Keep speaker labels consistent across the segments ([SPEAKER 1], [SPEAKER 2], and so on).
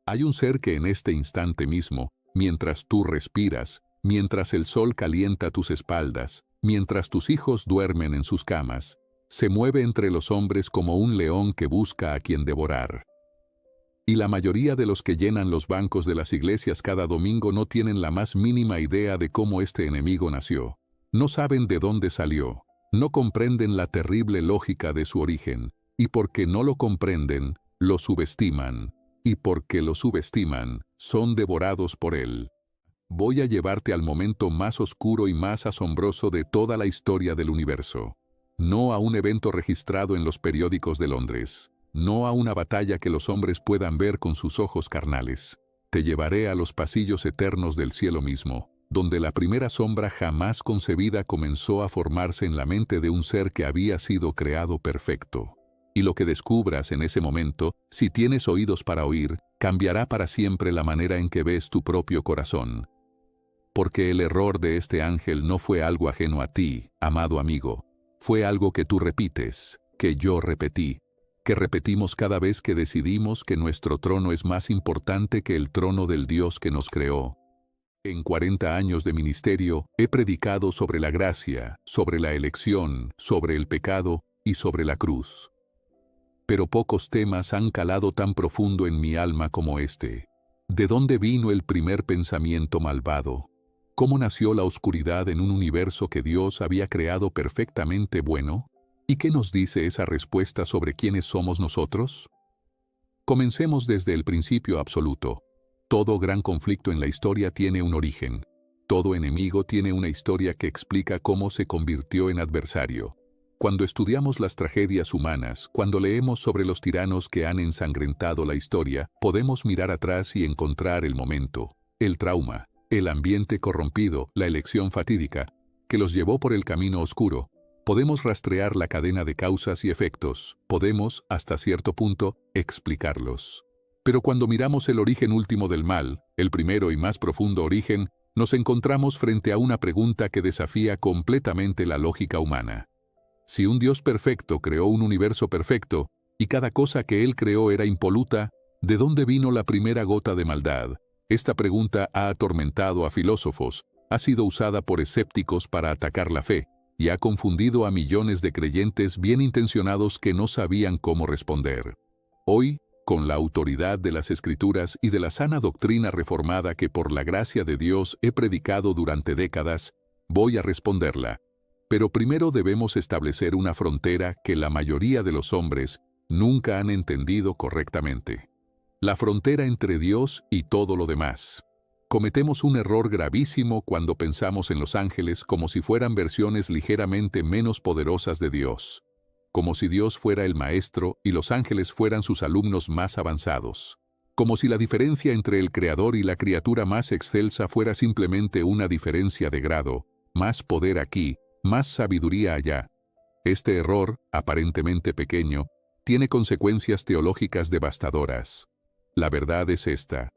[SPEAKER 1] Hay un ser que en este instante mismo, mientras tú respiras, mientras el sol calienta tus espaldas, mientras tus hijos duermen en sus camas, se mueve entre los hombres como un león que busca a quien devorar. Y la mayoría de los que llenan los bancos de las iglesias cada domingo no tienen la más mínima idea de cómo este enemigo nació. No saben de dónde salió. No comprenden la terrible lógica de su origen. Y porque no lo comprenden, lo subestiman. Y porque lo subestiman, son devorados por él. Voy a llevarte al momento más oscuro y más asombroso de toda la historia del universo. No a un evento registrado en los periódicos de Londres. No a una batalla que los hombres puedan ver con sus ojos carnales. Te llevaré a los pasillos eternos del cielo mismo, donde la primera sombra jamás concebida comenzó a formarse en la mente de un ser que había sido creado perfecto. Y lo que descubras en ese momento, si tienes oídos para oír, cambiará para siempre la manera en que ves tu propio corazón. Porque el error de este ángel no fue algo ajeno a ti, amado amigo. Fue algo que tú repites, que yo repetí, que repetimos cada vez que decidimos que nuestro trono es más importante que el trono del Dios que nos creó. En 40 años de ministerio, he predicado sobre la gracia, sobre la elección, sobre el pecado y sobre la cruz. Pero pocos temas han calado tan profundo en mi alma como este. ¿De dónde vino el primer pensamiento malvado? ¿Cómo nació la oscuridad en un universo que Dios había creado perfectamente bueno? ¿Y qué nos dice esa respuesta sobre quiénes somos nosotros? Comencemos desde el principio absoluto. Todo gran conflicto en la historia tiene un origen. Todo enemigo tiene una historia que explica cómo se convirtió en adversario. Cuando estudiamos las tragedias humanas, cuando leemos sobre los tiranos que han ensangrentado la historia, podemos mirar atrás y encontrar el momento, el trauma, el ambiente corrompido, la elección fatídica, que los llevó por el camino oscuro. Podemos rastrear la cadena de causas y efectos, podemos, hasta cierto punto, explicarlos. Pero cuando miramos el origen último del mal, el primero y más profundo origen, nos encontramos frente a una pregunta que desafía completamente la lógica humana. Si un Dios perfecto creó un universo perfecto, y cada cosa que Él creó era impoluta, ¿de dónde vino la primera gota de maldad? Esta pregunta ha atormentado a filósofos, ha sido usada por escépticos para atacar la fe, y ha confundido a millones de creyentes bien intencionados que no sabían cómo responder. Hoy, con la autoridad de las Escrituras y de la sana doctrina reformada que por la gracia de Dios he predicado durante décadas, voy a responderla. Pero primero debemos establecer una frontera que la mayoría de los hombres nunca han entendido correctamente. La frontera entre Dios y todo lo demás. Cometemos un error gravísimo cuando pensamos en los ángeles como si fueran versiones ligeramente menos poderosas de Dios. Como si Dios fuera el maestro y los ángeles fueran sus alumnos más avanzados. Como si la diferencia entre el creador y la criatura más excelsa fuera simplemente una diferencia de grado, más poder aquí, más sabiduría allá. Este error, aparentemente pequeño, tiene consecuencias teológicas devastadoras. La verdad es esta.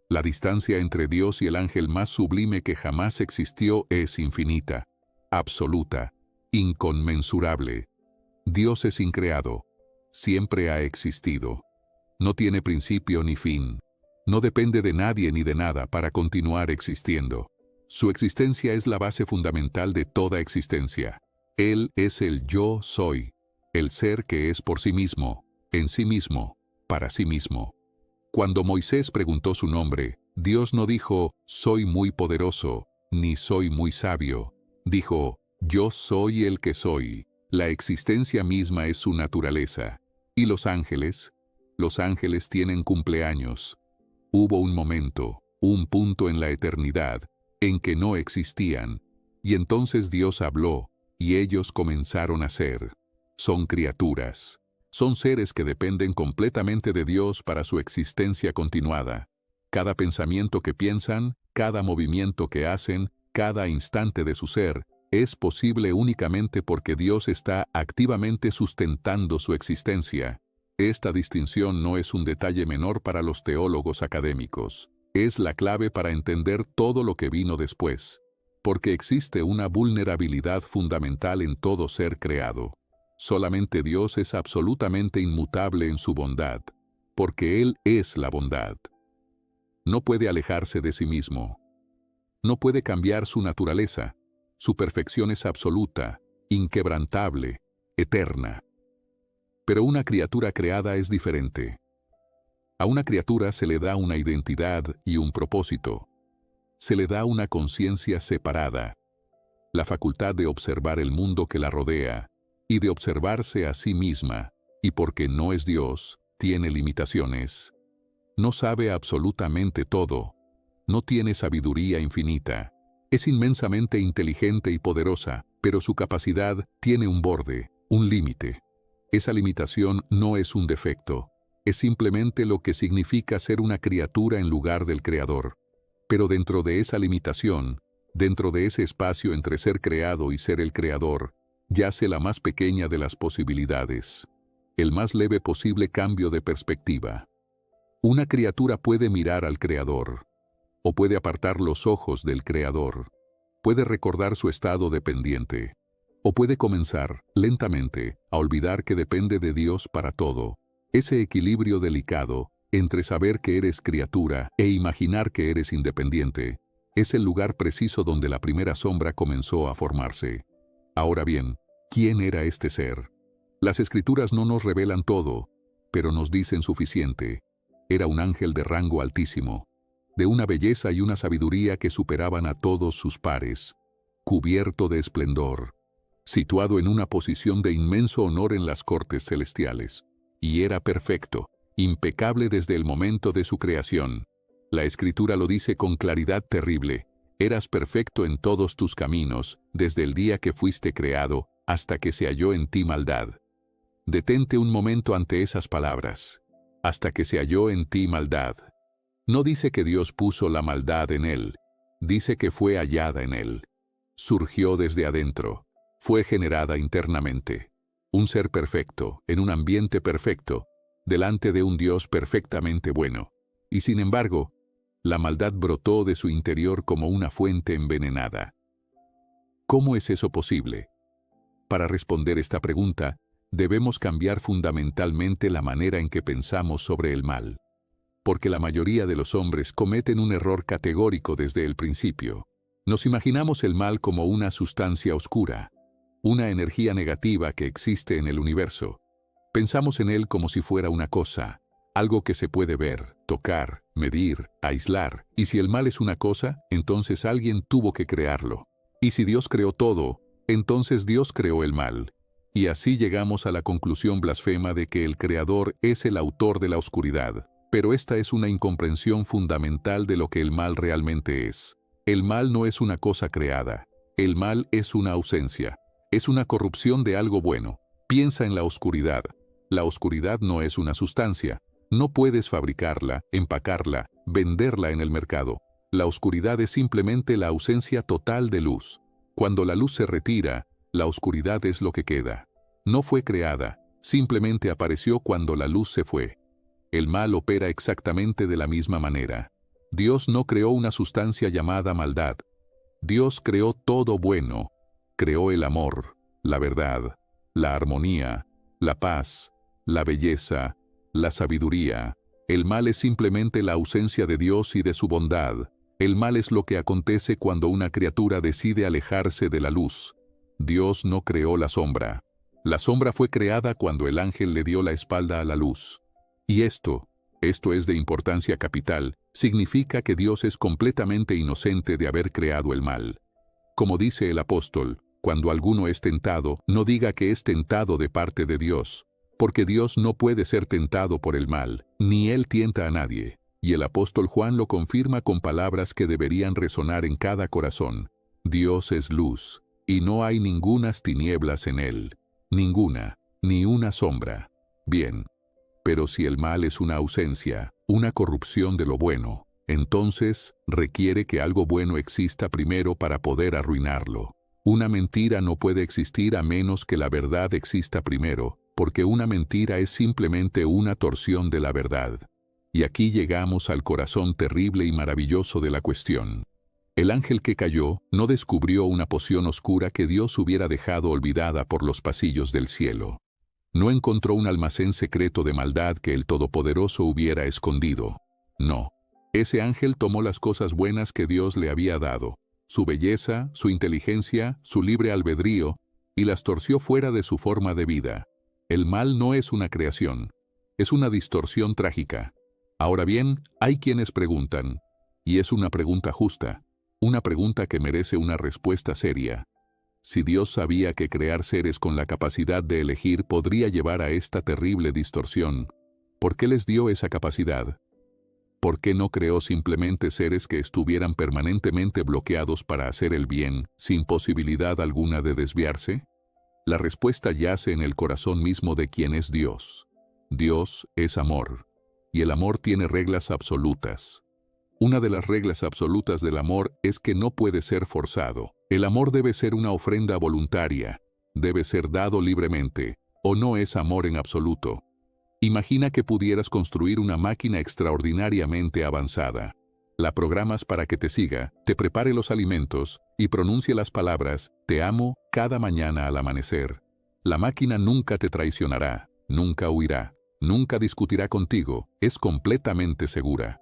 [SPEAKER 1] La distancia entre Dios y el ángel más sublime que jamás existió es infinita, absoluta, inconmensurable. Dios es increado. Siempre ha existido. No tiene principio ni fin. No depende de nadie ni de nada para continuar existiendo. Su existencia es la base fundamental de toda existencia. Él es el yo soy, el ser que es por sí mismo, en sí mismo, para sí mismo. Cuando Moisés preguntó su nombre, Dios no dijo, soy muy poderoso, ni soy muy sabio. Dijo, yo soy el que soy. La existencia misma es su naturaleza. ¿Y los ángeles? Los ángeles tienen cumpleaños. Hubo un momento, un punto en la eternidad, en que no existían, y entonces Dios habló, y ellos comenzaron a ser. Son criaturas. Son seres que dependen completamente de Dios para su existencia continuada. Cada pensamiento que piensan, cada movimiento que hacen, cada instante de su ser, es posible únicamente porque Dios está activamente sustentando su existencia. Esta distinción no es un detalle menor para los teólogos académicos. Es la clave para entender todo lo que vino después. Porque existe una vulnerabilidad fundamental en todo ser creado. Solamente Dios es absolutamente inmutable en su bondad, porque Él es la bondad. No puede alejarse de sí mismo. No puede cambiar su naturaleza. Su perfección es absoluta, inquebrantable, eterna. Pero una criatura creada es diferente. A una criatura se le da una identidad y un propósito. Se le da una conciencia separada, la facultad de observar el mundo que la rodea y de observarse a sí misma, y porque no es Dios, tiene limitaciones. No sabe absolutamente todo. No tiene sabiduría infinita. Es inmensamente inteligente y poderosa, pero su capacidad tiene un borde, un límite. Esa limitación no es un defecto. Es simplemente lo que significa ser una criatura en lugar del Creador. Pero dentro de esa limitación, dentro de ese espacio entre ser creado y ser el Creador, yace la más pequeña de las posibilidades, el más leve posible cambio de perspectiva. Una criatura puede mirar al Creador, o puede apartar los ojos del Creador, puede recordar su estado dependiente, o puede comenzar, lentamente, a olvidar que depende de Dios para todo. Ese equilibrio delicado, entre saber que eres criatura e imaginar que eres independiente, es el lugar preciso donde la primera sombra comenzó a formarse. Ahora bien, ¿quién era este ser? Las Escrituras no nos revelan todo, pero nos dicen suficiente. Era un ángel de rango altísimo, de una belleza y una sabiduría que superaban a todos sus pares, cubierto de esplendor, situado en una posición de inmenso honor en las cortes celestiales. Y era perfecto, impecable desde el momento de su creación. La Escritura lo dice con claridad terrible: eras perfecto en todos tus caminos, desde el día que fuiste creado, hasta que se halló en ti maldad. Detente un momento ante esas palabras. Hasta que se halló en ti maldad. No dice que Dios puso la maldad en él, dice que fue hallada en él. Surgió desde adentro, fue generada internamente. Un ser perfecto, en un ambiente perfecto, delante de un Dios perfectamente bueno. Y sin embargo, la maldad brotó de su interior como una fuente envenenada. ¿Cómo es eso posible? Para responder esta pregunta, debemos cambiar fundamentalmente la manera en que pensamos sobre el mal. Porque la mayoría de los hombres cometen un error categórico desde el principio. Nos imaginamos el mal como una sustancia oscura, una energía negativa que existe en el universo. Pensamos en él como si fuera una cosa, algo que se puede ver, tocar, medir, aislar. Y si el mal es una cosa, entonces alguien tuvo que crearlo. Y si Dios creó todo, entonces Dios creó el mal. Y así llegamos a la conclusión blasfema de que el Creador es el autor de la oscuridad. Pero esta es una incomprensión fundamental de lo que el mal realmente es. El mal no es una cosa creada. El mal es una ausencia. Es una corrupción de algo bueno. Piensa en la oscuridad. La oscuridad no es una sustancia. No puedes fabricarla, empacarla, venderla en el mercado. La oscuridad es simplemente la ausencia total de luz. Cuando la luz se retira, la oscuridad es lo que queda. No fue creada, simplemente apareció cuando la luz se fue. El mal opera exactamente de la misma manera. Dios no creó una sustancia llamada maldad. Dios creó todo bueno. Creó el amor, la verdad, la armonía, la paz, la belleza, la sabiduría. El mal es simplemente la ausencia de Dios y de su bondad. El mal es lo que acontece cuando una criatura decide alejarse de la luz. Dios no creó la sombra. La sombra fue creada cuando el ángel le dio la espalda a la luz. Y esto es de importancia capital, significa que Dios es completamente inocente de haber creado el mal. Como dice el apóstol, cuando alguno es tentado, no diga que es tentado de parte de Dios, porque Dios no puede ser tentado por el mal, ni Él tienta a nadie. Y el apóstol Juan lo confirma con palabras que deberían resonar en cada corazón. Dios es luz, y no hay ningunas tinieblas en Él. Ninguna, ni una sombra. Bien. Pero si el mal es una ausencia, una corrupción de lo bueno, entonces requiere que algo bueno exista primero para poder arruinarlo. Una mentira no puede existir a menos que la verdad exista primero, porque una mentira es simplemente una torsión de la verdad. Y aquí llegamos al corazón terrible y maravilloso de la cuestión. El ángel que cayó no descubrió una poción oscura que Dios hubiera dejado olvidada por los pasillos del cielo. No encontró un almacén secreto de maldad que el Todopoderoso hubiera escondido. No. Ese ángel tomó las cosas buenas que Dios le había dado, su belleza, su inteligencia, su libre albedrío, y las torció fuera de su forma de vida. El mal no es una creación, es una distorsión trágica. Ahora bien, hay quienes preguntan, y es una pregunta justa, una pregunta que merece una respuesta seria. Si Dios sabía que crear seres con la capacidad de elegir podría llevar a esta terrible distorsión, ¿por qué les dio esa capacidad? ¿Por qué no creó simplemente seres que estuvieran permanentemente bloqueados para hacer el bien, sin posibilidad alguna de desviarse? La respuesta yace en el corazón mismo de quien es Dios. Dios es amor, y el amor tiene reglas absolutas. Una de las reglas absolutas del amor es que no puede ser forzado. El amor debe ser una ofrenda voluntaria, debe ser dado libremente, o no es amor en absoluto. Imagina que pudieras construir una máquina extraordinariamente avanzada. La programas para que te siga, te prepare los alimentos y pronuncie las palabras «te amo» cada mañana al amanecer. La máquina nunca te traicionará, nunca huirá, nunca discutirá contigo, es completamente segura.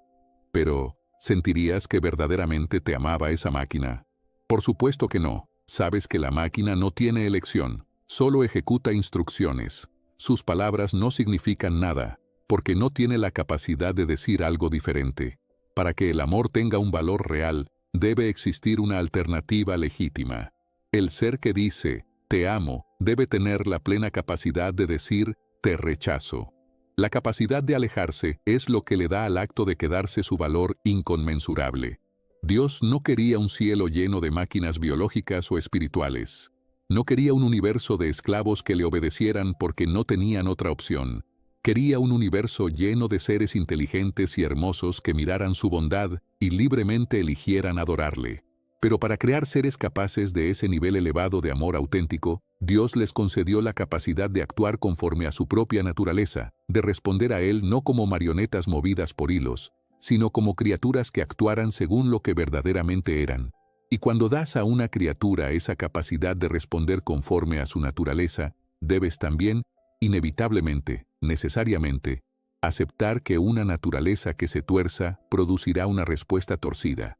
[SPEAKER 1] Pero, ¿sentirías que verdaderamente te amaba esa máquina? Por supuesto que no. Sabes que la máquina no tiene elección, solo ejecuta instrucciones. Sus palabras no significan nada, porque no tiene la capacidad de decir algo diferente. Para que el amor tenga un valor real, debe existir una alternativa legítima. El ser que dice, te amo, debe tener la plena capacidad de decir, te rechazo. La capacidad de alejarse es lo que le da al acto de quedarse su valor inconmensurable. Dios no quería un cielo lleno de máquinas biológicas o espirituales. No quería un universo de esclavos que le obedecieran porque no tenían otra opción. Quería un universo lleno de seres inteligentes y hermosos que miraran su bondad y libremente eligieran adorarle. Pero para crear seres capaces de ese nivel elevado de amor auténtico, Dios les concedió la capacidad de actuar conforme a su propia naturaleza, de responder a Él no como marionetas movidas por hilos, sino como criaturas que actuaran según lo que verdaderamente eran. Y cuando das a una criatura esa capacidad de responder conforme a su naturaleza, debes también, inevitablemente, necesariamente, aceptar que una naturaleza que se tuerza producirá una respuesta torcida.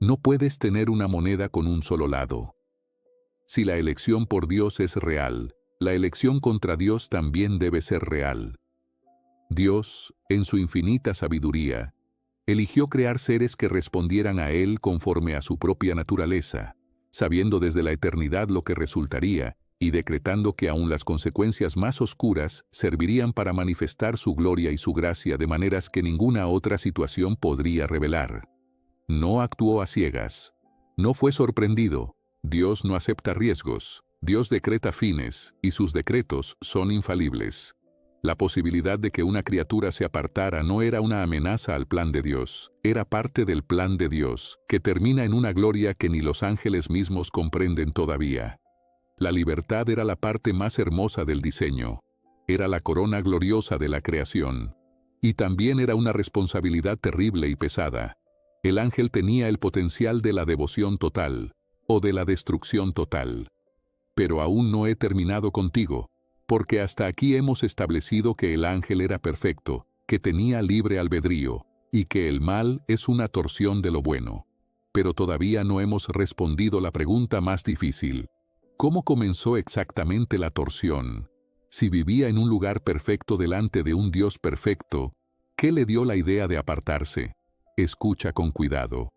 [SPEAKER 1] No puedes tener una moneda con un solo lado. Si la elección por Dios es real, la elección contra Dios también debe ser real. Dios, en su infinita sabiduría, eligió crear seres que respondieran a Él conforme a su propia naturaleza, sabiendo desde la eternidad lo que resultaría, y decretando que aún las consecuencias más oscuras servirían para manifestar su gloria y su gracia de maneras que ninguna otra situación podría revelar. No actuó a ciegas. No fue sorprendido. Dios no acepta riesgos. Dios decreta fines, y sus decretos son infalibles. La posibilidad de que una criatura se apartara no era una amenaza al plan de Dios, era parte del plan de Dios, que termina en una gloria que ni los ángeles mismos comprenden todavía. La libertad era la parte más hermosa del diseño, era la corona gloriosa de la creación. Y también era una responsabilidad terrible y pesada. El ángel tenía el potencial de la devoción total, o de la destrucción total. Pero aún no he terminado contigo, porque hasta aquí hemos establecido que el ángel era perfecto, que tenía libre albedrío, y que el mal es una torsión de lo bueno. Pero todavía no hemos respondido la pregunta más difícil. ¿Cómo comenzó exactamente la torsión? Si vivía en un lugar perfecto delante de un Dios perfecto, ¿qué le dio la idea de apartarse? Escucha con cuidado.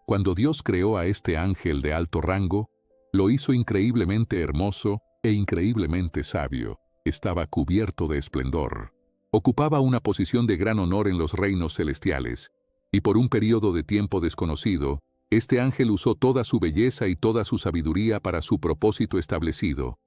[SPEAKER 1] Cuando Dios creó a este ángel de alto rango, lo hizo increíblemente hermoso e increíblemente sabio. Estaba cubierto de esplendor. Ocupaba una posición de gran honor en los reinos celestiales, y por un periodo de tiempo desconocido, este ángel usó toda su belleza y toda su sabiduría para su propósito establecido,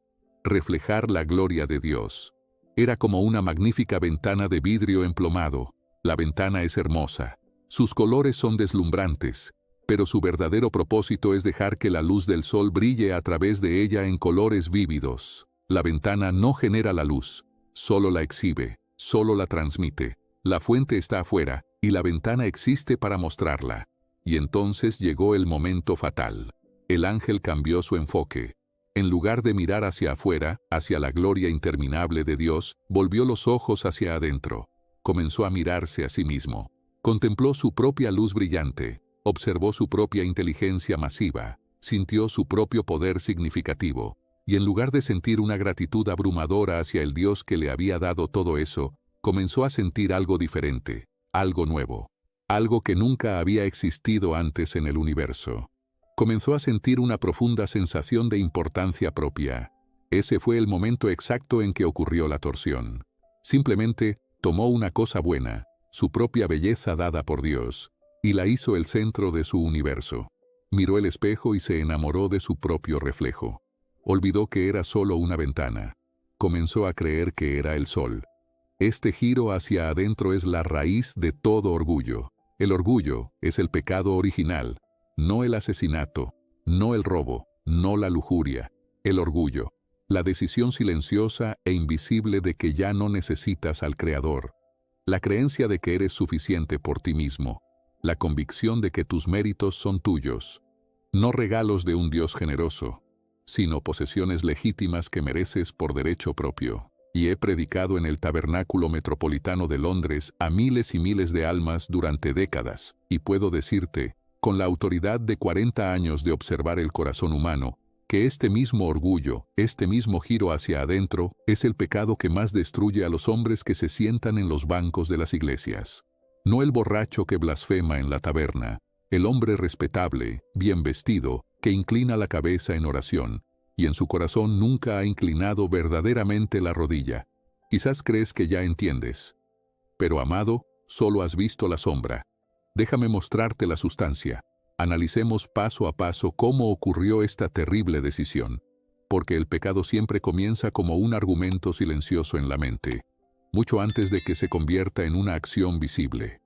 [SPEAKER 1] reflejar la gloria de Dios. Era como una magnífica ventana de vidrio emplomado. La ventana es hermosa. Sus colores son deslumbrantes, pero su verdadero propósito es dejar que la luz del sol brille a través de ella en colores vívidos. La ventana no genera la luz, solo la exhibe, solo la transmite. La fuente está afuera, y la ventana existe para mostrarla. Y entonces llegó el momento fatal. El ángel cambió su enfoque. En lugar de mirar hacia afuera, hacia la gloria interminable de Dios, volvió los ojos hacia adentro. Comenzó a mirarse a sí mismo. Contempló su propia luz brillante, observó su propia inteligencia masiva, sintió su propio poder significativo, y en lugar de sentir una gratitud abrumadora hacia el Dios que le había dado todo eso, comenzó a sentir algo diferente, algo nuevo, algo que nunca había existido antes en el universo. Comenzó a sentir una profunda sensación de importancia propia. Ese fue el momento exacto en que ocurrió la torsión. Simplemente tomó una cosa buena, su propia belleza dada por Dios, y la hizo el centro de su universo. Miró el espejo y se enamoró de su propio reflejo. Olvidó que era solo una ventana. Comenzó a creer que era el sol. Este giro hacia adentro es la raíz de todo orgullo. El orgullo es el pecado original, no el asesinato, no el robo, no la lujuria. El orgullo, la decisión silenciosa e invisible de que ya no necesitas al Creador. La creencia de que eres suficiente por ti mismo. La convicción de que tus méritos son tuyos. No regalos de un Dios generoso, sino posesiones legítimas que mereces por derecho propio. Y he predicado en el Tabernáculo Metropolitano de Londres a miles y miles de almas durante décadas, y puedo decirte, con la autoridad de 40 años de observar el corazón humano, que este mismo orgullo, este mismo giro hacia adentro, es el pecado que más destruye a los hombres que se sientan en los bancos de las iglesias. No el borracho que blasfema en la taberna, el hombre respetable, bien vestido, que inclina la cabeza en oración, y en su corazón nunca ha inclinado verdaderamente la rodilla. Quizás crees que ya entiendes. Pero, amado, solo has visto la sombra. Déjame mostrarte la sustancia. Analicemos paso a paso cómo ocurrió esta terrible decisión. Porque el pecado siempre comienza como un argumento silencioso en la mente, mucho antes de que se convierta en una acción visible.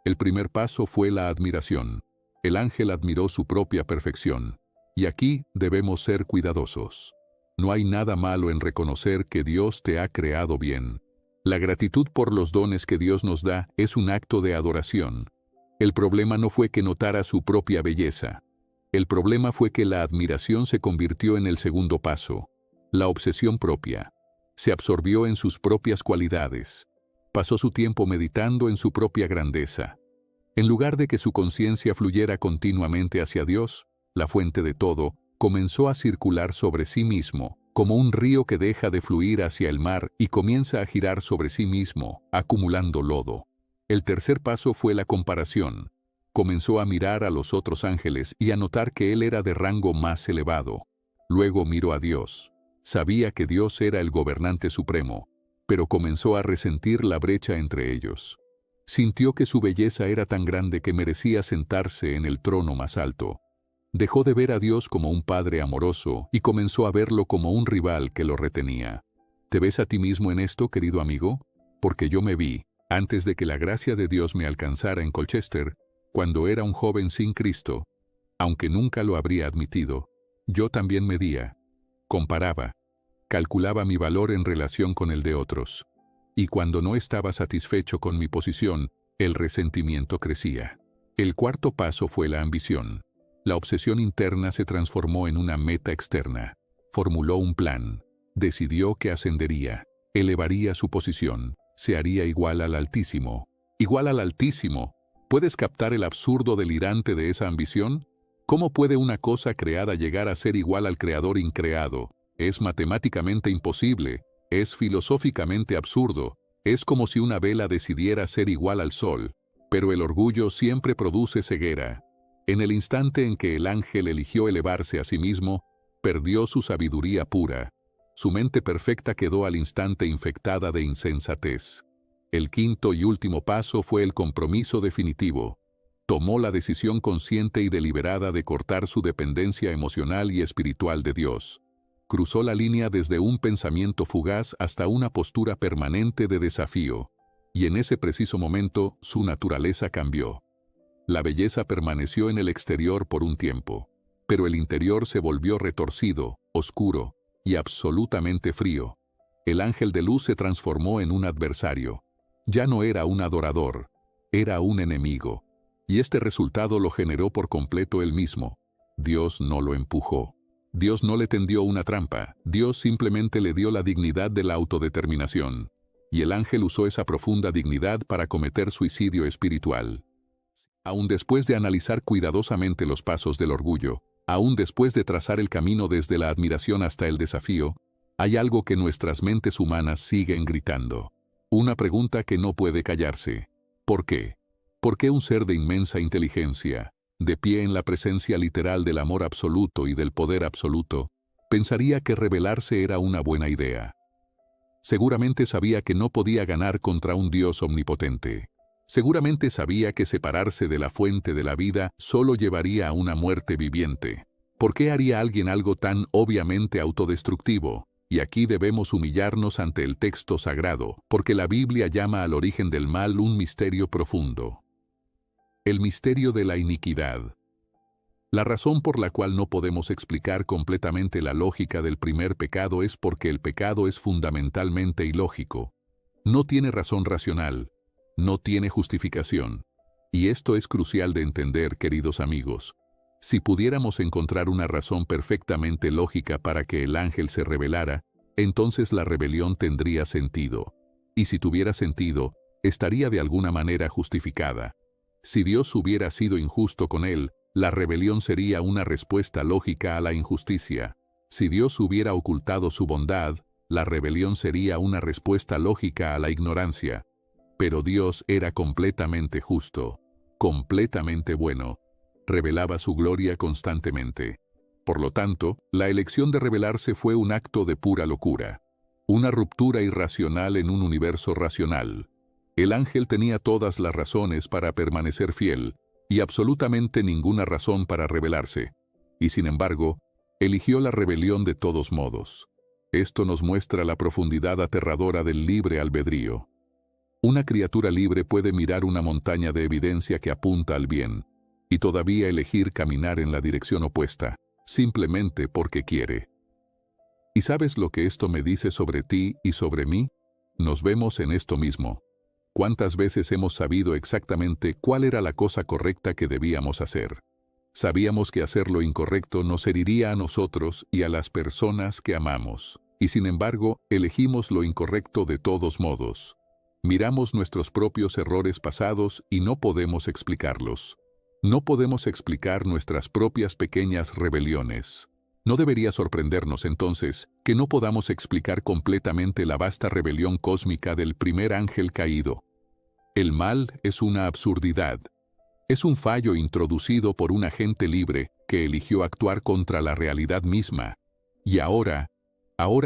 [SPEAKER 1] El primer paso fue la admiración. El ángel admiró su propia perfección. Y aquí debemos ser cuidadosos. No hay nada malo en reconocer que Dios te ha creado bien. La gratitud por los dones que Dios nos da es un acto de adoración. El problema no fue que notara su propia belleza. El problema fue que la admiración se convirtió en el segundo paso. La obsesión propia. Se absorbió en sus propias cualidades. Pasó su tiempo meditando en su propia grandeza. En lugar de que su conciencia fluyera continuamente hacia Dios, la fuente de todo, comenzó a circular sobre sí mismo, como un río que deja de fluir hacia el mar y comienza a girar sobre sí mismo, acumulando lodo. El tercer paso fue la comparación. Comenzó a mirar a los otros ángeles y a notar que él era de rango más elevado. Luego miró a Dios. Sabía que Dios era el gobernante supremo, pero comenzó a resentir la brecha entre ellos. Sintió que su belleza era tan grande que merecía sentarse en el trono más alto. Dejó de ver a Dios como un padre amoroso y comenzó a verlo como un rival que lo retenía. ¿Te ves a ti mismo en esto, querido amigo? Porque yo me vi, antes de que la gracia de Dios me alcanzara en Colchester, cuando era un joven sin Cristo, aunque nunca lo habría admitido, yo también medía, comparaba, calculaba mi valor en relación con el de otros. Y cuando no estaba satisfecho con mi posición, el resentimiento crecía. El cuarto paso fue la ambición. La obsesión interna se transformó en una meta externa. Formuló un plan. Decidió que ascendería, elevaría su posición, se haría igual al Altísimo. Igual al Altísimo. ¿Puedes captar el absurdo delirante de esa ambición? ¿Cómo puede una cosa creada llegar a ser igual al Creador increado? Es matemáticamente imposible, es filosóficamente absurdo, es como si una vela decidiera ser igual al sol. Pero el orgullo siempre produce ceguera. En el instante en que el ángel eligió elevarse a sí mismo, perdió su sabiduría pura. Su mente perfecta quedó al instante infectada de insensatez. El quinto y último paso fue el compromiso definitivo. Tomó la decisión consciente y deliberada de cortar su dependencia emocional y espiritual de Dios. Cruzó la línea desde un pensamiento fugaz hasta una postura permanente de desafío. Y en ese preciso momento, su naturaleza cambió. La belleza permaneció en el exterior por un tiempo, pero el interior se volvió retorcido, oscuro y absolutamente frío. El ángel de luz se transformó en un adversario. Ya no era un adorador, era un enemigo. Y este resultado lo generó por completo él mismo. Dios no lo empujó. Dios no le tendió una trampa. Dios simplemente le dio la dignidad de la autodeterminación. y el ángel usó esa profunda dignidad para cometer suicidio espiritual. Aún después de analizar cuidadosamente los pasos del orgullo, aún después de trazar el camino desde la admiración hasta el desafío, hay algo que nuestras mentes humanas siguen gritando. Una pregunta que no puede callarse. ¿Por qué? ¿Por qué un ser de inmensa inteligencia, de pie en la presencia literal del amor absoluto y del poder absoluto, pensaría que rebelarse era una buena idea? Seguramente sabía que no podía ganar contra un Dios omnipotente. Seguramente sabía que separarse de la fuente de la vida solo llevaría a una muerte viviente. ¿Por qué haría alguien algo tan obviamente autodestructivo? Y aquí debemos humillarnos ante el texto sagrado, porque la Biblia llama al origen del mal un misterio profundo. El misterio de la iniquidad. La razón por la cual no podemos explicar completamente la lógica del primer pecado es porque el pecado es fundamentalmente ilógico. No tiene razón racional. No tiene justificación. Y esto es crucial de entender, queridos amigos. Si pudiéramos encontrar una razón perfectamente lógica para que el ángel se rebelara, entonces la rebelión tendría sentido. Y si tuviera sentido, estaría de alguna manera justificada. Si Dios hubiera sido injusto con él, la rebelión sería una respuesta lógica a la injusticia. Si Dios hubiera ocultado su bondad, la rebelión sería una respuesta lógica a la ignorancia. Pero Dios era completamente justo, completamente bueno. Revelaba su gloria constantemente. Por lo tanto, la elección de rebelarse fue un acto de pura locura. Una ruptura irracional en un universo racional. El ángel tenía todas las razones para permanecer fiel, y absolutamente ninguna razón para rebelarse. Y sin embargo, eligió la rebelión de todos modos. Esto nos muestra la profundidad aterradora del libre albedrío. Una criatura libre puede mirar una montaña de evidencia que apunta al bien, y todavía elegir caminar en la dirección opuesta, simplemente porque quiere. ¿Y sabes lo que esto me dice sobre ti y sobre mí? Nos vemos en esto mismo. ¿Cuántas veces hemos sabido exactamente cuál era la cosa correcta que debíamos hacer? Sabíamos que hacer lo incorrecto nos heriría a nosotros y a las personas que amamos, y sin embargo, elegimos lo incorrecto de todos modos. Miramos nuestros propios errores pasados y no podemos explicarlos. No podemos explicar nuestras propias pequeñas rebeliones. No debería sorprendernos entonces que no podamos explicar completamente la vasta rebelión cósmica del primer ángel caído. El mal es una absurdidad. Es un fallo introducido por un agente libre que eligió actuar contra la realidad misma. Y ahora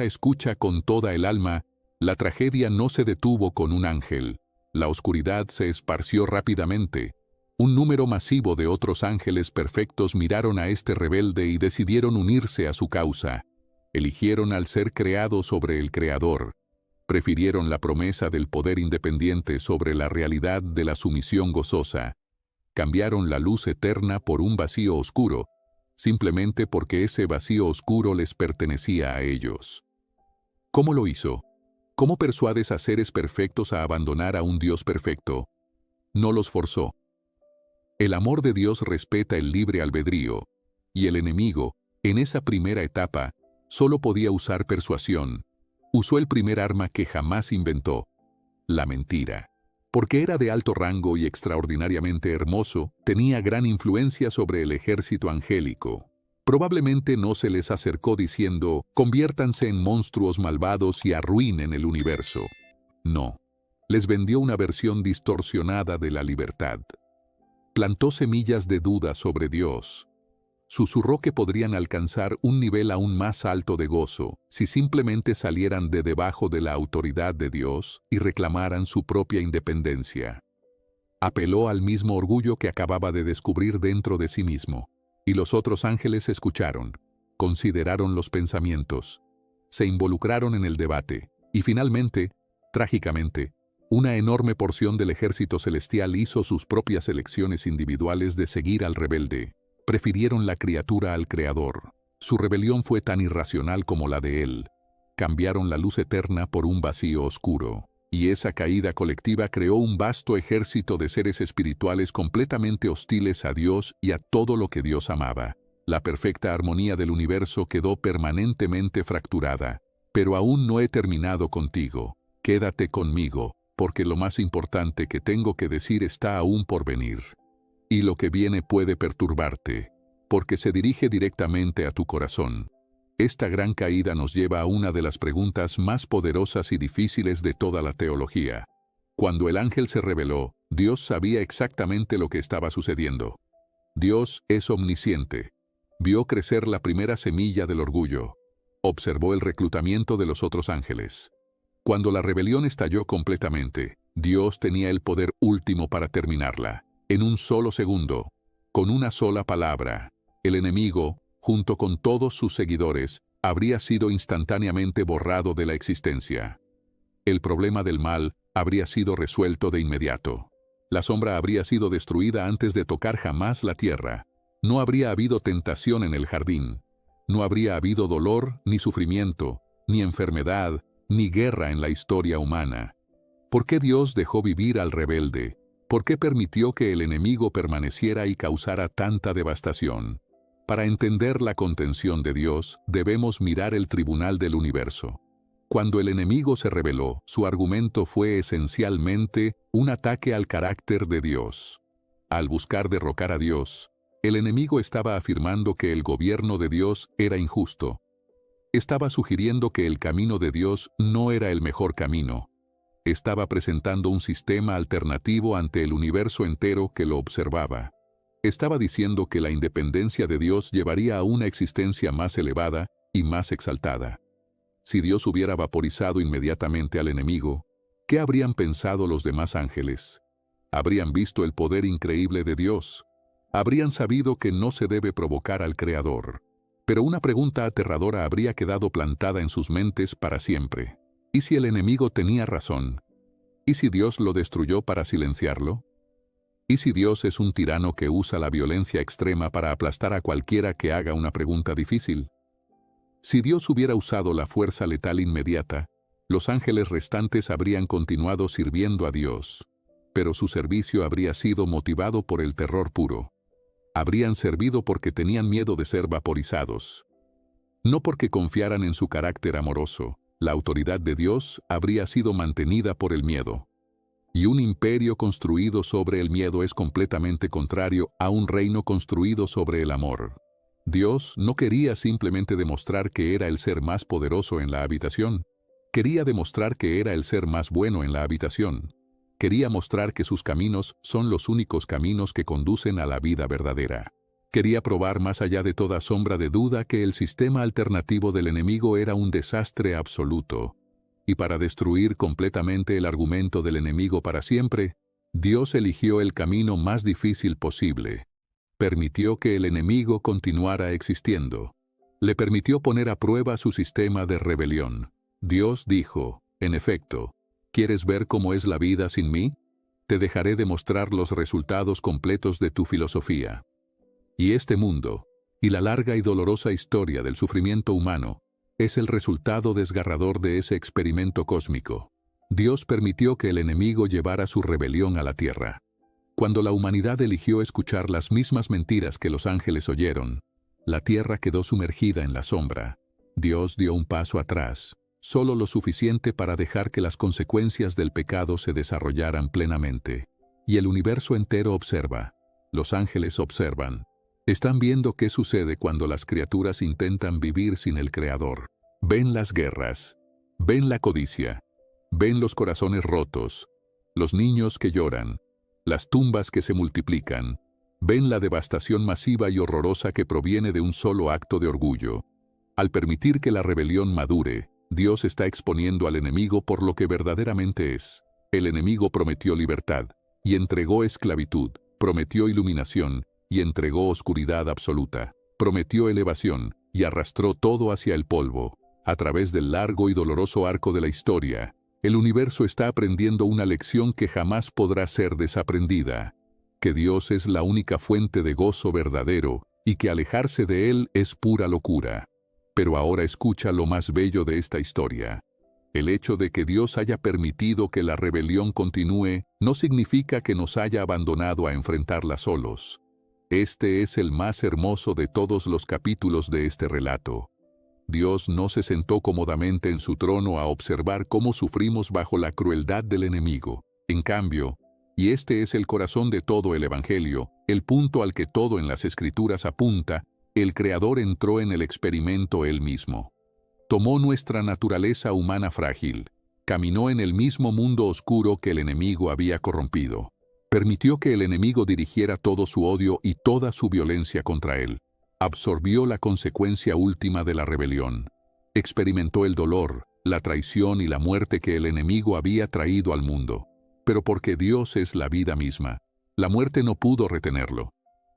[SPEAKER 1] escucha con toda el alma. La tragedia no se detuvo con un ángel. La oscuridad se esparció rápidamente. Un número masivo de otros ángeles perfectos miraron a este rebelde y decidieron unirse a su causa. Eligieron al ser creado sobre el Creador. Prefirieron la promesa del poder independiente sobre la realidad de la sumisión gozosa. Cambiaron la luz eterna por un vacío oscuro, simplemente porque ese vacío oscuro les pertenecía a ellos. ¿Cómo lo hizo? ¿Cómo persuades a seres perfectos a abandonar a un Dios perfecto? No los forzó. El amor de Dios respeta el libre albedrío, y el enemigo, en esa primera etapa, solo podía usar persuasión. Usó el primer arma que jamás inventó, la mentira. Porque era de alto rango y extraordinariamente hermoso, tenía gran influencia sobre el ejército angélico. Probablemente no se les acercó diciendo, conviértanse en monstruos malvados y arruinen el universo. No. Les vendió una versión distorsionada de la libertad. Plantó semillas de duda sobre Dios. Susurró que podrían alcanzar un nivel aún más alto de gozo si simplemente salieran de debajo de la autoridad de Dios y reclamaran su propia independencia. Apeló al mismo orgullo que acababa de descubrir dentro de sí mismo. Y los otros ángeles escucharon, consideraron los pensamientos, se involucraron en el debate, y finalmente, trágicamente, una enorme porción del ejército celestial hizo sus propias elecciones individuales de seguir al rebelde. Prefirieron la criatura al Creador. Su rebelión fue tan irracional como la de él. Cambiaron la luz eterna por un vacío oscuro. Y esa caída colectiva creó un vasto ejército de seres espirituales completamente hostiles a Dios y a todo lo que Dios amaba. La perfecta armonía del universo quedó permanentemente fracturada. Pero aún no he terminado contigo. quédate conmigo, porque lo más importante que tengo que decir está aún por venir. Y lo que viene puede perturbarte, porque se dirige directamente a tu corazón. Esta gran caída nos lleva a una de las preguntas más poderosas y difíciles de toda la teología. Cuando el ángel se reveló, Dios sabía exactamente lo que estaba sucediendo. Dios es omnisciente. Vio crecer la primera semilla del orgullo. Observó el reclutamiento de los otros ángeles. Cuando la rebelión estalló completamente, Dios tenía el poder último para terminarla. En un solo segundo, con una sola palabra, el enemigo, junto con todos sus seguidores, habría sido instantáneamente borrado de la existencia. El problema del mal habría sido resuelto de inmediato. La sombra habría sido destruida antes de tocar jamás la tierra. No habría habido tentación en el jardín. No habría habido dolor, ni sufrimiento, ni enfermedad, ni guerra en la historia humana. ¿Por qué Dios dejó vivir al rebelde? ¿Por qué permitió que el enemigo permaneciera y causara tanta devastación? Para entender la contención de Dios, debemos mirar el tribunal del universo. Cuando el enemigo se rebeló, su argumento fue esencialmente un ataque al carácter de Dios. Al buscar derrocar a Dios, el enemigo estaba afirmando que el gobierno de Dios era injusto. Estaba sugiriendo que el camino de Dios no era el mejor camino. Estaba presentando un sistema alternativo ante el universo entero que lo observaba. Estaba diciendo que la independencia de Dios llevaría a una existencia más elevada y más exaltada. Si Dios hubiera vaporizado inmediatamente al enemigo, ¿qué habrían pensado los demás ángeles? Habrían visto el poder increíble de Dios. Habrían sabido que no se debe provocar al Creador. Pero una pregunta aterradora habría quedado plantada en sus mentes para siempre. ¿Y si el enemigo tenía razón? ¿Y si Dios lo destruyó para silenciarlo? ¿Y si Dios es un tirano que usa la violencia extrema para aplastar a cualquiera que haga una pregunta difícil? Si Dios hubiera usado la fuerza letal inmediata, los ángeles restantes habrían continuado sirviendo a Dios, pero su servicio habría sido motivado por el terror puro. Habrían servido porque tenían miedo de ser vaporizados. No porque confiaran en su carácter amoroso. La autoridad de Dios habría sido mantenida por el miedo. Y un imperio construido sobre el miedo es completamente contrario a un reino construido sobre el amor. Dios no quería simplemente demostrar que era el ser más poderoso en la habitación. Quería demostrar que era el ser más bueno en la habitación. Quería mostrar que sus caminos son los únicos caminos que conducen a la vida verdadera. Quería probar más allá de toda sombra de duda que el sistema alternativo del enemigo era un desastre absoluto. Y para destruir completamente el argumento del enemigo para siempre, Dios eligió el camino más difícil posible. Permitió que el enemigo continuara existiendo. Le permitió poner a prueba su sistema de rebelión. Dios dijo, en efecto, ¿quieres ver cómo es la vida sin mí? Te dejaré demostrar los resultados completos de tu filosofía. Y este mundo, y la larga y dolorosa historia del sufrimiento humano, es el resultado desgarrador de ese experimento cósmico. Dios permitió que el enemigo llevara su rebelión a la tierra. Cuando la humanidad eligió escuchar las mismas mentiras que los ángeles oyeron, la tierra quedó sumergida en la sombra. Dios dio un paso atrás, solo lo suficiente para dejar que las consecuencias del pecado se desarrollaran plenamente. Y el universo entero observa. Los ángeles observan. Están viendo qué sucede cuando las criaturas intentan vivir sin el Creador. Ven las guerras. Ven la codicia. Ven los corazones rotos. Los niños que lloran. Las tumbas que se multiplican. Ven la devastación masiva y horrorosa que proviene de un solo acto de orgullo. Al permitir que la rebelión madure, Dios está exponiendo al enemigo por lo que verdaderamente es. El enemigo prometió libertad, y entregó esclavitud, prometió iluminación, y entregó oscuridad absoluta, prometió elevación, y arrastró todo hacia el polvo. A través del largo y doloroso arco de la historia, el universo está aprendiendo una lección que jamás podrá ser desaprendida, que Dios es la única fuente de gozo verdadero, y que alejarse de Él es pura locura. Pero ahora escucha lo más bello de esta historia. El hecho de que Dios haya permitido que la rebelión continúe no significa que nos haya abandonado a enfrentarla solos. Este es el más hermoso de todos los capítulos de este relato. Dios no se sentó cómodamente en su trono a observar cómo sufrimos bajo la crueldad del enemigo. En cambio, y este es el corazón de todo el Evangelio, el punto al que todo en las Escrituras apunta, el Creador entró en el experimento él mismo. Tomó nuestra naturaleza humana frágil, caminó en el mismo mundo oscuro que el enemigo había corrompido. Permitió que el enemigo dirigiera todo su odio y toda su violencia contra él. Absorbió la consecuencia última de la rebelión. Experimentó el dolor, la traición y la muerte que el enemigo había traído al mundo. Pero porque Dios es la vida misma, la muerte no pudo retenerlo.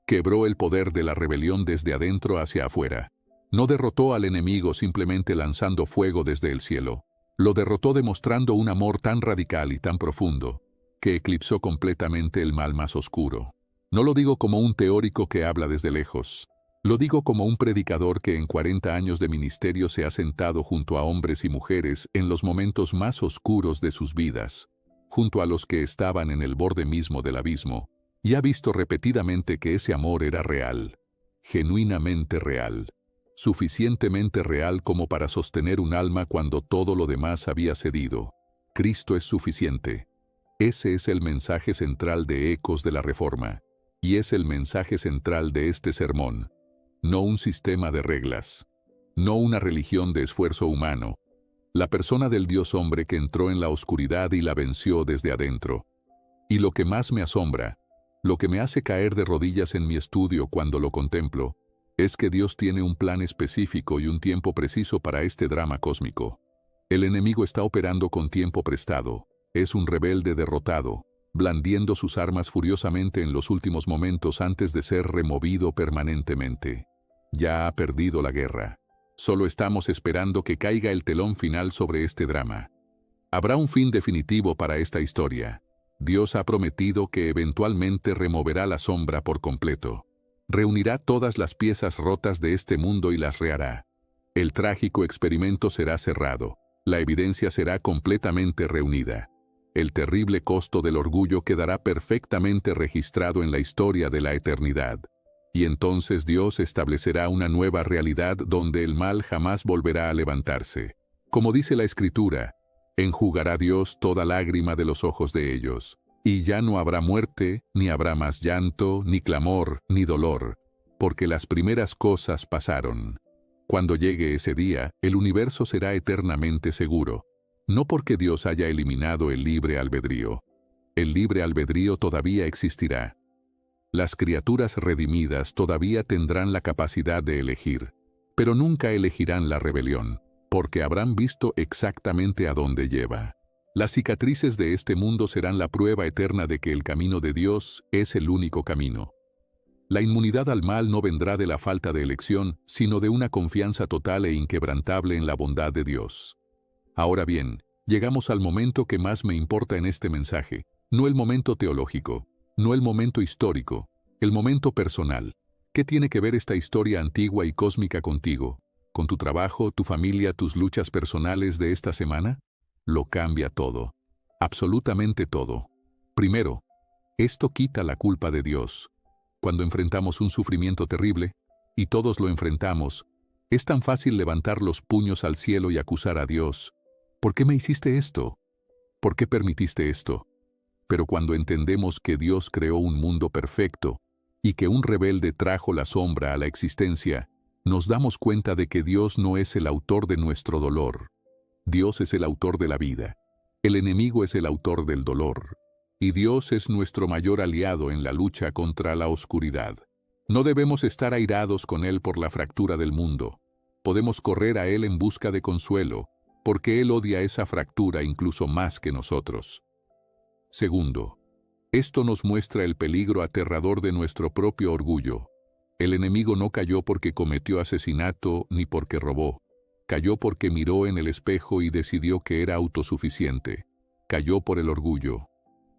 [SPEAKER 1] Quebró el poder de la rebelión desde adentro hacia afuera. No derrotó al enemigo simplemente lanzando fuego desde el cielo. Lo derrotó demostrando un amor tan radical y tan profundo, que eclipsó completamente el mal más oscuro. No lo digo como un teórico que habla desde lejos. Lo digo como un predicador que en 40 años de ministerio se ha sentado junto a hombres y mujeres en los momentos más oscuros de sus vidas, junto a los que estaban en el borde mismo del abismo, y ha visto repetidamente que ese amor era real, genuinamente real, suficientemente real como para sostener un alma cuando todo lo demás había cedido. Cristo es suficiente. Ese es el mensaje central de Ecos de la Reforma, y es el mensaje central de este sermón. No un sistema de reglas, no una religión de esfuerzo humano. La persona del Dios hombre que entró en la oscuridad y la venció desde adentro. Y lo que más me asombra, lo que me hace caer de rodillas en mi estudio cuando lo contemplo, es que Dios tiene un plan específico y un tiempo preciso para este drama cósmico. El enemigo está operando con tiempo prestado. Es un rebelde derrotado, blandiendo sus armas furiosamente en los últimos momentos antes de ser removido permanentemente. Ya ha perdido la guerra. Solo estamos esperando que caiga el telón final sobre este drama. Habrá un fin definitivo para esta historia. Dios ha prometido que eventualmente removerá la sombra por completo. Reunirá todas las piezas rotas de este mundo y las rehará. El trágico experimento será cerrado. La evidencia será completamente reunida. El terrible costo del orgullo quedará perfectamente registrado en la historia de la eternidad. Y entonces Dios establecerá una nueva realidad donde el mal jamás volverá a levantarse. Como dice la Escritura, enjugará Dios toda lágrima de los ojos de ellos. Y ya no habrá muerte, ni habrá más llanto, ni clamor, ni dolor, porque las primeras cosas pasaron. Cuando llegue ese día, el universo será eternamente seguro. No porque Dios haya eliminado el libre albedrío. El libre albedrío todavía existirá. Las criaturas redimidas todavía tendrán la capacidad de elegir, pero nunca elegirán la rebelión, porque habrán visto exactamente a dónde lleva. Las cicatrices de este mundo serán la prueba eterna de que el camino de Dios es el único camino. La inmunidad al mal no vendrá de la falta de elección, sino de una confianza total e inquebrantable en la bondad de Dios. Ahora bien, llegamos al momento que más me importa en este mensaje, no el momento teológico, no el momento histórico, el momento personal. ¿Qué tiene que ver esta historia antigua y cósmica contigo, con tu trabajo, tu familia, tus luchas personales de esta semana? Lo cambia todo, absolutamente todo. Primero, esto quita la culpa de Dios. Cuando enfrentamos un sufrimiento terrible, y todos lo enfrentamos, es tan fácil levantar los puños al cielo y acusar a Dios. ¿Por qué me hiciste esto? ¿Por qué permitiste esto? Pero cuando entendemos que Dios creó un mundo perfecto y que un rebelde trajo la sombra a la existencia, nos damos cuenta de que Dios no es el autor de nuestro dolor. Dios es el autor de la vida. El enemigo es el autor del dolor. Y Dios es nuestro mayor aliado en la lucha contra la oscuridad. No debemos estar airados con Él por la fractura del mundo. Podemos correr a Él en busca de consuelo, porque Él odia esa fractura incluso más que nosotros. Segundo, esto nos muestra el peligro aterrador de nuestro propio orgullo. El enemigo no cayó porque cometió asesinato ni porque robó. Cayó porque miró en el espejo y decidió que era autosuficiente. Cayó por el orgullo.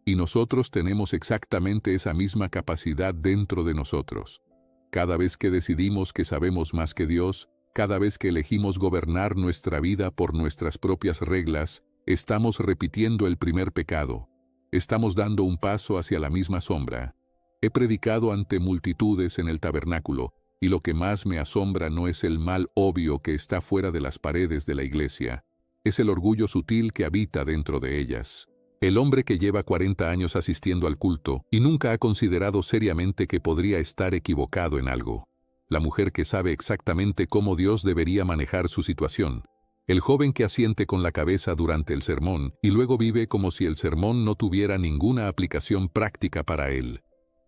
[SPEAKER 1] Y nosotros tenemos exactamente esa misma capacidad dentro de nosotros. Cada vez que decidimos que sabemos más que Dios, cada vez que elegimos gobernar nuestra vida por nuestras propias reglas, estamos repitiendo el primer pecado. Estamos dando un paso hacia la misma sombra. He predicado ante multitudes en el tabernáculo, Y lo que más me asombra no es el mal obvio que está fuera de las paredes de la iglesia, es el orgullo sutil que habita dentro de ellas. El hombre que lleva 40 años asistiendo al culto y nunca ha considerado seriamente que podría estar equivocado en algo. La mujer que sabe exactamente cómo Dios debería manejar su situación. El joven que asiente con la cabeza durante el sermón y luego vive como si el sermón no tuviera ninguna aplicación práctica para él.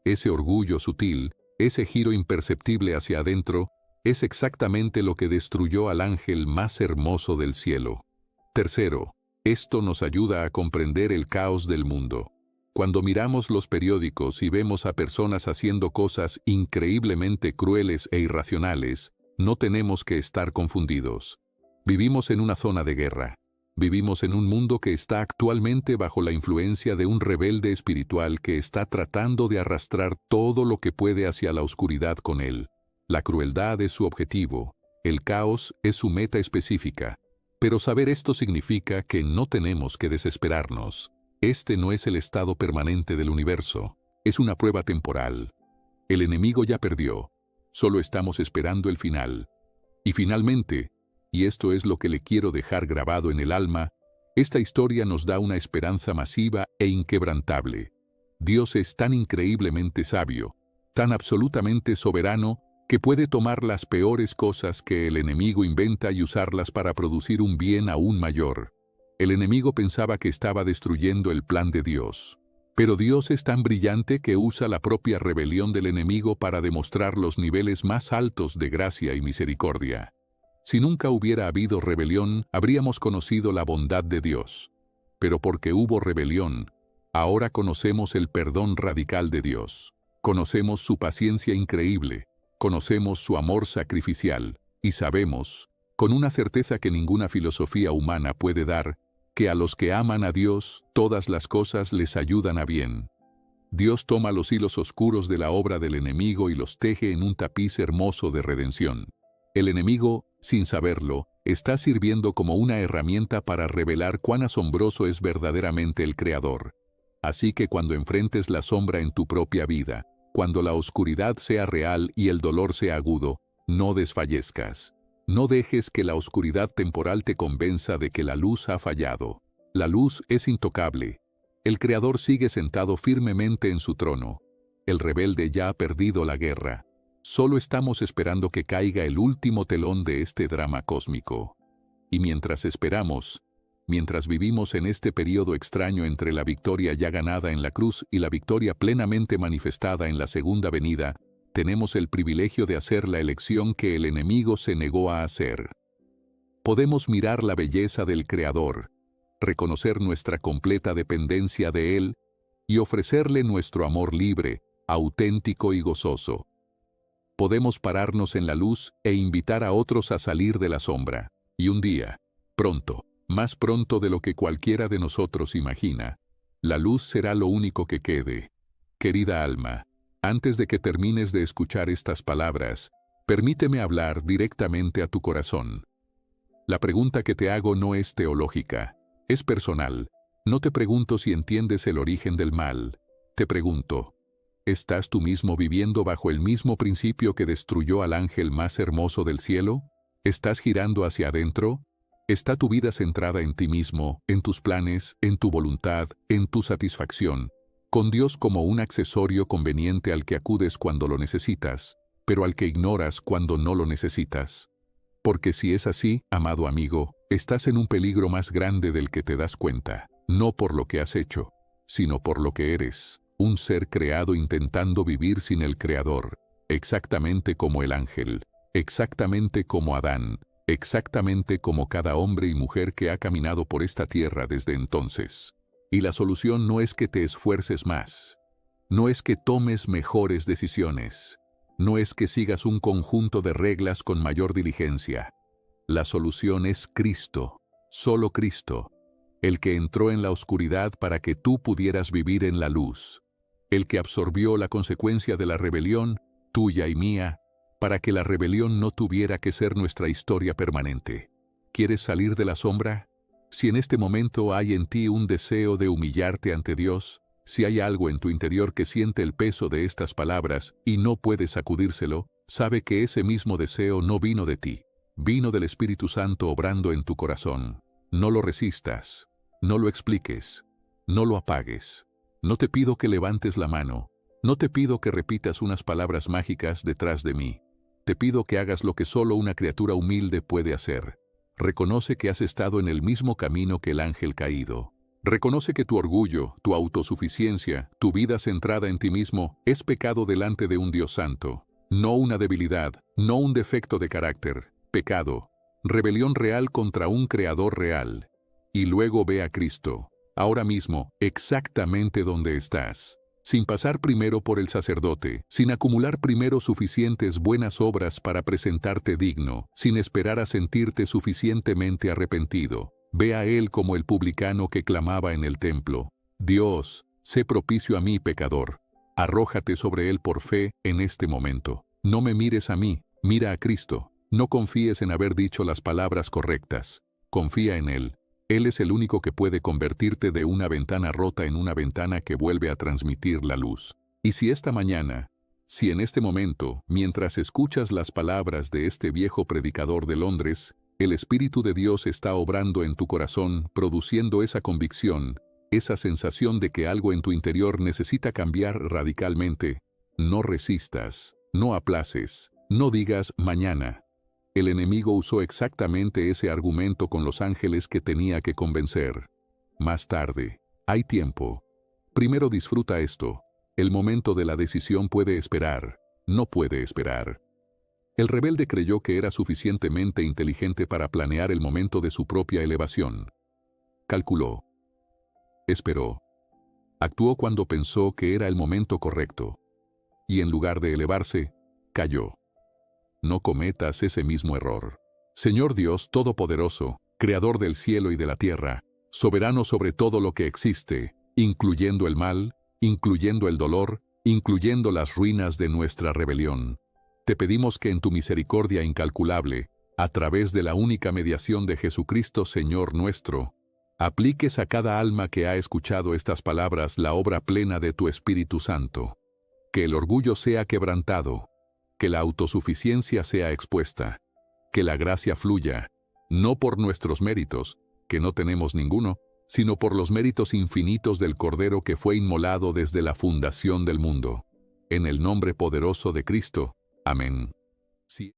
[SPEAKER 1] Ese orgullo sutil, ese giro imperceptible hacia adentro, es exactamente lo que destruyó al ángel más hermoso del cielo. Tercero, esto nos ayuda a comprender el caos del mundo. Cuando miramos los periódicos y vemos a personas haciendo cosas increíblemente crueles e irracionales, no tenemos que estar confundidos. Vivimos en una zona de guerra. Vivimos en un mundo que está actualmente bajo la influencia de un rebelde espiritual que está tratando de arrastrar todo lo que puede hacia la oscuridad con él. La crueldad es su objetivo, el caos es su meta específica. Pero saber esto significa que no tenemos que desesperarnos. Este no es el estado permanente del universo, es una prueba temporal. El enemigo ya perdió, solo estamos esperando el final. Y finalmente, y esto es lo que le quiero dejar grabado en el alma, esta historia nos da una esperanza masiva e inquebrantable. Dios es tan increíblemente sabio, tan absolutamente soberano, que puede tomar las peores cosas que el enemigo inventa y usarlas para producir un bien aún mayor. El enemigo pensaba que estaba destruyendo el plan de Dios. Pero Dios es tan brillante que usa la propia rebelión del enemigo para demostrar los niveles más altos de gracia y misericordia. Si nunca hubiera habido rebelión, habríamos conocido la bondad de Dios. Pero porque hubo rebelión, ahora conocemos el perdón radical de Dios. Conocemos su paciencia increíble, conocemos su amor sacrificial, y sabemos, con una certeza que ninguna filosofía humana puede dar, que a los que aman a Dios, todas las cosas les ayudan a bien. Dios toma los hilos oscuros de la obra del enemigo y los teje en un tapiz hermoso de redención. El enemigo, sin saberlo, está sirviendo como una herramienta para revelar cuán asombroso es verdaderamente el Creador. Así que cuando enfrentes la sombra en tu propia vida, cuando la oscuridad sea real y el dolor sea agudo, no desfallezcas. No dejes que la oscuridad temporal te convenza de que la luz ha fallado. La luz es intocable. El Creador sigue sentado firmemente en su trono. El rebelde ya ha perdido la guerra. Solo estamos esperando que caiga el último telón de este drama cósmico. Y mientras esperamos, mientras vivimos en este periodo extraño entre la victoria ya ganada en la cruz y la victoria plenamente manifestada en la segunda venida, tenemos el privilegio de hacer la elección que el enemigo se negó a hacer. Podemos mirar la belleza del Creador, reconocer nuestra completa dependencia de Él y ofrecerle nuestro amor libre, auténtico y gozoso. Podemos pararnos en la luz e invitar a otros a salir de la sombra. Y un día, pronto, más pronto de lo que cualquiera de nosotros imagina, la luz será lo único que quede. Querida alma, antes de que termines de escuchar estas palabras, permíteme hablar directamente a tu corazón. La pregunta que te hago no es teológica, es personal. No te pregunto si entiendes el origen del mal. Te pregunto, ¿estás tú mismo viviendo bajo el mismo principio que destruyó al ángel más hermoso del cielo? ¿Estás girando hacia adentro? ¿Está tu vida centrada en ti mismo, en tus planes, en tu voluntad, en tu satisfacción, con Dios como un accesorio conveniente al que acudes cuando lo necesitas, pero al que ignoras cuando no lo necesitas? Porque si es así, amado amigo, estás en un peligro más grande del que te das cuenta, no por lo que has hecho, sino por lo que eres. Un ser creado intentando vivir sin el Creador, exactamente como el ángel, exactamente como Adán, exactamente como cada hombre y mujer que ha caminado por esta tierra desde entonces. Y la solución no es que te esfuerces más, no es que tomes mejores decisiones, no es que sigas un conjunto de reglas con mayor diligencia. La solución es Cristo, solo Cristo, el que entró en la oscuridad para que tú pudieras vivir en la luz. El que absorbió la consecuencia de la rebelión, tuya y mía, para que la rebelión no tuviera que ser nuestra historia permanente. ¿Quieres salir de la sombra? Si en este momento hay en ti un deseo de humillarte ante Dios, si hay algo en tu interior que siente el peso de estas palabras y no puedes sacudírselo, sabe que ese mismo deseo no vino de ti. Vino del Espíritu Santo obrando en tu corazón. No lo resistas. No lo expliques. No lo apagues. No te pido que levantes la mano. No te pido que repitas unas palabras mágicas detrás de mí. Te pido que hagas lo que solo una criatura humilde puede hacer. Reconoce que has estado en el mismo camino que el ángel caído. Reconoce que tu orgullo, tu autosuficiencia, tu vida centrada en ti mismo, es pecado delante de un Dios santo. No una debilidad, no un defecto de carácter. Pecado. Rebelión real contra un creador real. Y luego ve a Cristo, ahora mismo, exactamente donde estás. Sin pasar primero por el sacerdote, sin acumular primero suficientes buenas obras para presentarte digno, sin esperar a sentirte suficientemente arrepentido. Ve a Él como el publicano que clamaba en el templo. Dios, sé propicio a mí, pecador. Arrójate sobre Él por fe en este momento. No me mires a mí, mira a Cristo. No confíes en haber dicho las palabras correctas. Confía en Él. Él es el único que puede convertirte de una ventana rota en una ventana que vuelve a transmitir la luz. Y si esta mañana, si en este momento, mientras escuchas las palabras de este viejo predicador de Londres, el Espíritu de Dios está obrando en tu corazón, produciendo esa convicción, esa sensación de que algo en tu interior necesita cambiar radicalmente, no resistas, no aplaces, no digas mañana. El enemigo usó exactamente ese argumento con los ángeles que tenía que convencer. Más tarde. Hay tiempo. Primero disfruta esto. El momento de la decisión puede esperar. No puede esperar. El rebelde creyó que era suficientemente inteligente para planear el momento de su propia elevación. Calculó. Esperó. Actuó cuando pensó que era el momento correcto. Y en lugar de elevarse, cayó. No cometas ese mismo error. Señor Dios Todopoderoso, Creador del cielo y de la tierra, soberano sobre todo lo que existe, incluyendo el mal, incluyendo el dolor, incluyendo las ruinas de nuestra rebelión. Te pedimos que en tu misericordia incalculable, a través de la única mediación de Jesucristo Señor nuestro, apliques a cada alma que ha escuchado estas palabras la obra plena de tu Espíritu Santo. Que el orgullo sea quebrantado. Que la autosuficiencia sea expuesta, que la gracia fluya, no por nuestros méritos, que no tenemos ninguno, sino por los méritos infinitos del Cordero que fue inmolado desde la fundación del mundo. En el nombre poderoso de Cristo. Amén. Sí.